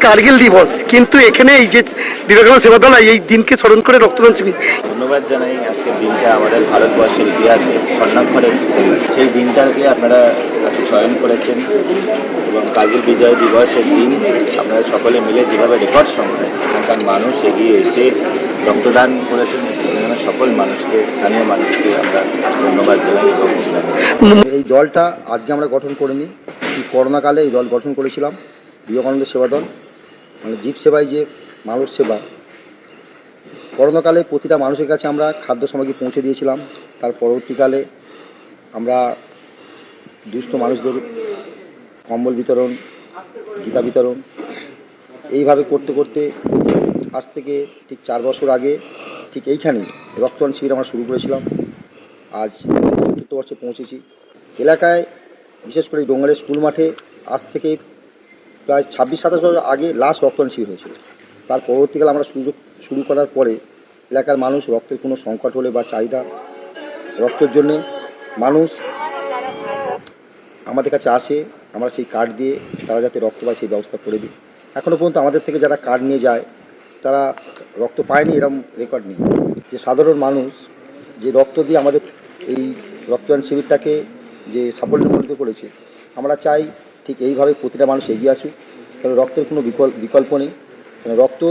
কার্গিল দিবস, কিন্তু এখানে এই যে বিবেকানন্দ সেবা দল এই দিনকে স্মরণ করে রক্তদান শিবির। ধন্যবাদ জানাই। আজকের দিনটা আমাদের ভারতবর্ষের ইতিহাসে স্বর্ণাক্ষরের সেই দিনটাকে আপনারা আজকে চয়ন করেছেন এবং কার্গিল বিজয় দিবসের দিন আপনারা সকলে মিলে যেভাবে রেকর্ড সংখ্যায় এখানকার মানুষ এগিয়ে এসে রক্তদান করেছেন, সেখানে সকল মানুষকে, স্থানীয় মানুষকে আমরা ধন্যবাদ জানাই। এবং এই দলটা আজকে আমরা গঠন করিনি, করোনাকালে এই দল গঠন করেছিলাম, বিবেকানন্দ সেবা দল, মানে জীব সেবায় যে মানুষ সেবা। করোনাকালে প্রতিটা মানুষের কাছে আমরা খাদ্য সামগ্রী পৌঁছে দিয়েছিলাম। তার পরবর্তীকালে আমরা দুস্থ মানুষদের কম্বল বিতরণ, গীতা বিতরণ, এইভাবে করতে করতে আজ থেকে ঠিক 4 বছর আগে ঠিক এইখানেই রক্তদান শিবির আমরা শুরু করেছিলাম। আজ চতুর্থ বর্ষে পৌঁছেছি। এলাকায় বিশেষ করে ডোঙ্গারের স্কুল মাঠে আজ থেকে প্রায় 26-27 বছর আগে লাস্ট রক্তদান শিবির হয়েছিল। তার পরবর্তীকালে আমরা শুরু করার পরে এলাকার মানুষ রক্তের কোনো সংকট হলে বা চাহিদা রক্তের জন্যে মানুষ আমাদের কাছে আসে, আমরা সেই কার্ড দিয়ে তারা যাতে রক্ত পায় সেই ব্যবস্থা করে দিই। এখনও পর্যন্ত আমাদের থেকে যারা কার্ড নিয়ে যায় তারা রক্ত পায়নি এরকম রেকর্ড নেই। যে সাধারণ মানুষ যে রক্ত দিয়ে আমাদের এই রক্তদান শিবিরটাকে যে সাফল্যমণ্ডিত করেছে, আমরা চাই ঠিক এইভাবে প্রতিটা মানুষ এগিয়ে আসুক। কারণ রক্তের কোনো বিকল্প নেই। কারণ রক্ত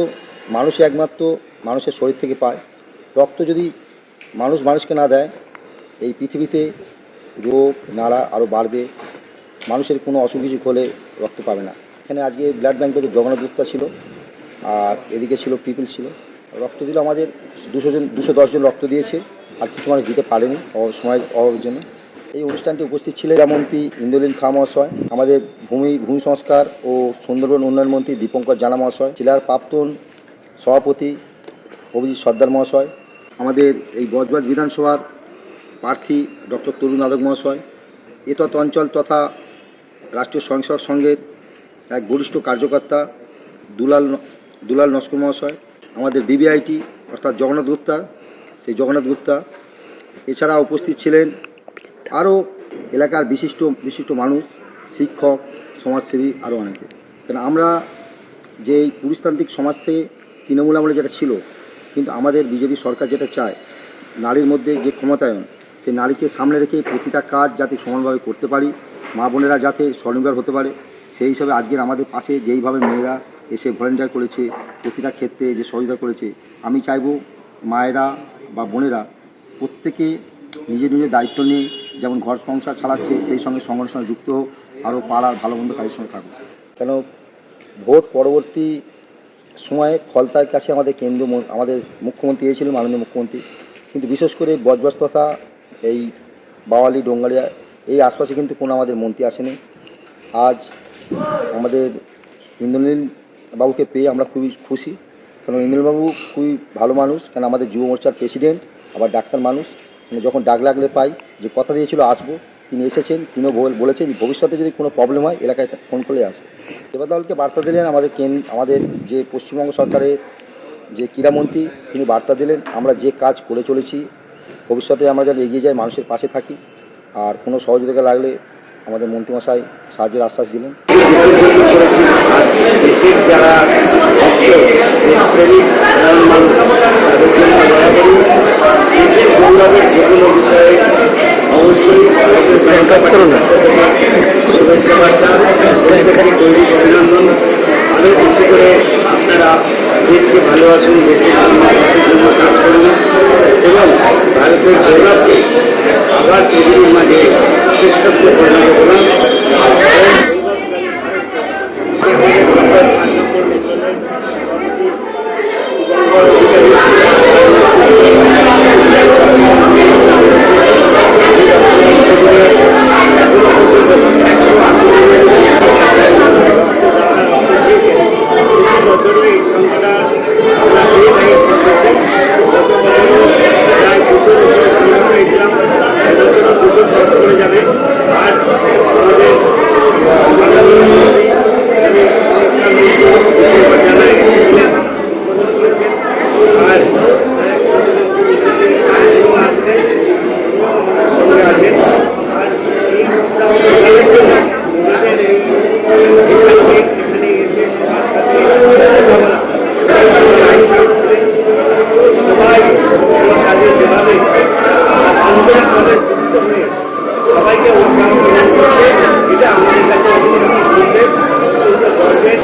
মানুষই একমাত্র মানুষের শরীর থেকে পায়। রক্ত যদি মানুষকে না দেয়, এই পৃথিবীতে রোগ নাড়া আরও বাড়বে, মানুষের কোনো অসুখ বিসুখ হলে রক্ত পাবে না। এখানে আজকে ব্লাড ব্যাঙ্কের জগন্নাথ গুপ্তা ছিল, আর এদিকে ছিল পিপল ছিল। রক্ত দিল আমাদের 210 জন রক্ত দিয়েছে, আর কিছু মানুষ দিতে পারেনি সময় অভাবের জন্য। এই অনুষ্ঠানটি উপস্থিত ছিলেন মন্ত্রী ইন্দ্রনীল খাঁ মহাশয়, আমাদের ভূমি সংস্কার ও সুন্দরবন উন্নয়ন মন্ত্রী দীপঙ্কর জানা মহাশয়, জেলার প্রাক্তন সভাপতি অভিজিৎ সর্দার মহাশয়, আমাদের এই বজবজ বিধানসভার প্রার্থী ডক্টর তরুণ আদক মহাশয়, এতৎ অঞ্চল তথা রাষ্ট্রীয় স্বয়ংসেবক সংঘের এক বরিষ্ঠ কার্যকর্তা দুলাল নস্কর মহাশয়, আমাদের বিবিআইটি অর্থাৎ জগন্নাথ গুপ্তা, এছাড়া উপস্থিত ছিলেন আরও এলাকার বিশিষ্ট মানুষ, শিক্ষক, সমাজসেবী আরও অনেকে। কেন আমরা যে এই পুরুষতান্ত্রিক সমাজ থেকে তৃণমূল আমলে যেটা ছিল, কিন্তু আমাদের বিজেপি সরকার যেটা চায় নারীর মধ্যে যে ক্ষমতায়ন, সেই নারীকে সামনে রেখে প্রতিটা কাজ যাতে সমানভাবে করতে পারি, মা বোনেরা যাতে স্বনির্ভর হতে পারে, সেই হিসাবে আজকের আমাদের পাশে যেইভাবে মেয়েরা এসে ভলেন্টিয়ার করেছে, প্রতিটা ক্ষেত্রে যে সহযোগিতা করেছে, আমি চাইব মায়েরা বা বোনেরা প্রত্যেকে নিজের দায়িত্ব নিয়ে যেমন ঘর সংসার চালাচ্ছে, সেই সঙ্গে সংগঠনের সঙ্গে যুক্ত হোক, আরও পাড়ার ভালো মন্দ কাজের সঙ্গে থাকুক। কেন ভোট পরবর্তী সময়ে ফলতার কাছে আমাদের মুখ্যমন্ত্রী এসেছিলেন, মাননীয় মুখ্যমন্ত্রী, কিন্তু বিশেষ করে বজবজ তথা এই বাওয়ালি ডোঙ্গারিয়া এই আশপাশে কিন্তু কোনো আমাদের মন্ত্রী আসেনি। আজ আমাদের ইন্দ্রনীল বাবুকে পেয়ে আমরা খুবই খুশি, কারণ ইন্দ্রনীলবাবু খুবই ভালো মানুষ। কেন আমাদের যুব মোর্চার প্রেসিডেন্ট, আবার ডাক্তার মানুষ। মানে যখন ডাক লাগলে পাই, যে কথা দিয়েছিল আসবো, তিনি এসেছেন। তিনিও বলেছেন ভবিষ্যতে যদি কোনো প্রবলেম হয় এলাকায় ফোন করলে আসবে। সেবা দলকে বার্তা দিলেন আমাদের যে পশ্চিমবঙ্গ সরকারের যে ক্রীড়ামন্ত্রী, তিনি বার্তা দিলেন আমরা যে কাজ করে চলেছি ভবিষ্যতে আমরা যেন এগিয়ে যাই, মানুষের পাশে থাকি, আর কোনো সহযোগিতা লাগলে আমাদের মন্ত্রীমশাই সাহায্যের আশ্বাস দিলেন। দেশের যারা দেশপ্রেমিক সাধারণ মানুষ তাদের জন্য দেশের গৌরবের যে কোনো বিষয়ে অবশ্যই শুভেচ্ছা বার্তা তৈরি অভিনন্দন। আরও বেশি করে আপনারা দেশকে ভালোবাসুন, দেশের জন্য কাজ করুন এবং ভারতের গৌরবকে আবার পৃথিবীর মাঝে শ্রেষ্ঠত্ব পরিণত করুন। এখানে এসে সবার সাথে সবাইকে উৎসাহ করছে, এটা আমাদের কাছে অত্যন্ত গর্বের।